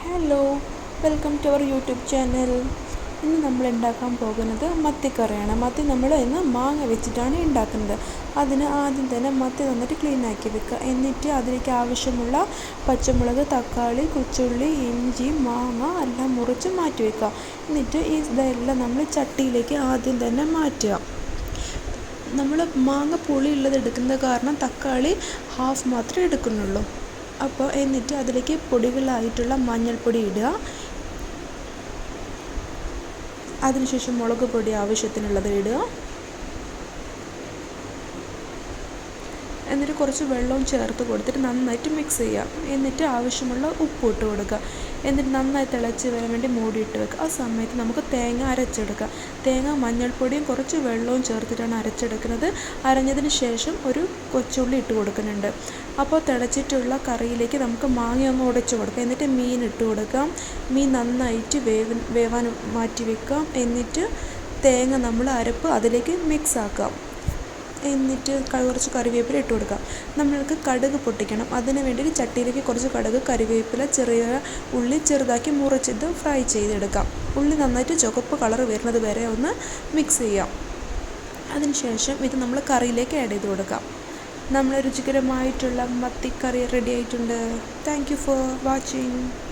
Hello, welcome to our YouTube channel. ഇന്ന് നമ്മൾ ഉണ്ടാക്കാൻ പോകുന്നത് മത്തിക്കറിയാണ്. മത്തി നമ്മൾ ഇന്ന് മാങ്ങ വെച്ചിട്ടാണ് ഉണ്ടാക്കുന്നത്. അതിന് ആദ്യം തന്നെ മത്തി നന്നായിട്ട് ക്ലീൻ ആക്കി വെക്കുക. എന്നിട്ട് അതിലേക്ക് ആവശ്യമുള്ള പച്ചമുളക്, തക്കാളി, കൊച്ചുള്ളി, ഇഞ്ചി, മാങ്ങ എല്ലാം മുറിച്ച് മാറ്റി വെക്കുക. എന്നിട്ട് ഇതെല്ലാം നമ്മൾ ചട്ടിയിലേക്ക് ആദ്യം തന്നെ മാറ്റുക. നമ്മൾ മാങ്ങ പുളിയുള്ളത് എടുക്കുന്നത് കാരണം തക്കാളി ഹാഫ് മാത്രമേ എടുക്കുന്നുള്ളൂ. അപ്പോൾ എന്നിട്ട് അതിലേക്ക് പൊടികളായിട്ടുള്ള മഞ്ഞൾപ്പൊടി ഇടുക. അതിനുശേഷം മുളക് പൊടി ആവശ്യത്തിനുള്ളത് ഇടുക. എന്നിട്ട് കുറച്ച് വെള്ളവും ചേർത്ത് കൊടുത്തിട്ട് നന്നായിട്ട് മിക്സ് ചെയ്യുക. എന്നിട്ട് ആവശ്യമുള്ള ഉപ്പ് ഇട്ട് കൊടുക്കുക. എന്നിട്ട് നന്നായി തിളച്ച് വരാൻ വേണ്ടി മൂടിയിട്ട് വെക്കുക. ആ സമയത്ത് നമുക്ക് തേങ്ങ അരച്ചെടുക്കുക. തേങ്ങ മഞ്ഞൾപ്പൊടിയും കുറച്ച് വെള്ളവും ചേർത്തിട്ടാണ് അരച്ചെടുക്കുന്നത്. അരഞ്ഞതിന് ശേഷം ഒരു കൊച്ചുള്ളി ഇട്ട് കൊടുക്കുന്നുണ്ട്. അപ്പോൾ തിളച്ചിട്ടുള്ള കറിയിലേക്ക് നമുക്ക് മാങ്ങ ഒന്ന് ഉടച്ച് കൊടുക്കാം. എന്നിട്ട് മീൻ ഇട്ട് കൊടുക്കാം. മീൻ നന്നായിട്ട് വേവാൻ മാറ്റി വെക്കാം. എന്നിട്ട് തേങ്ങ നമ്മൾ അരപ്പ് അതിലേക്ക് മിക്സ് ആക്കാം. എന്നിട്ട് കുറച്ച് കറിവേപ്പില ഇട്ട് കൊടുക്കാം. നമ്മൾക്ക് കടുക് പൊട്ടിക്കണം. അതിന് വേണ്ടി ചട്ടിയിലേക്ക് കുറച്ച് കടുക്, കറിവേപ്പില, ചെറിയ ഉള്ളി ചെറുതാക്കി മുറിച്ചിട്ട് ഫ്രൈ ചെയ്തെടുക്കാം. ഉള്ളി നന്നായിട്ട് ചുവപ്പ് കളർ വരുന്നത് വരെ ഒന്ന് മിക്സ് ചെയ്യാം. അതിനുശേഷം ഇത് നമ്മൾ കറിയിലേക്ക് ആഡ് ചെയ്ത് കൊടുക്കാം. നമ്മൾ രുചികരമായിട്ടുള്ള മത്തിക്കറി റെഡി ആയിട്ടുണ്ട്. Thank you for watching.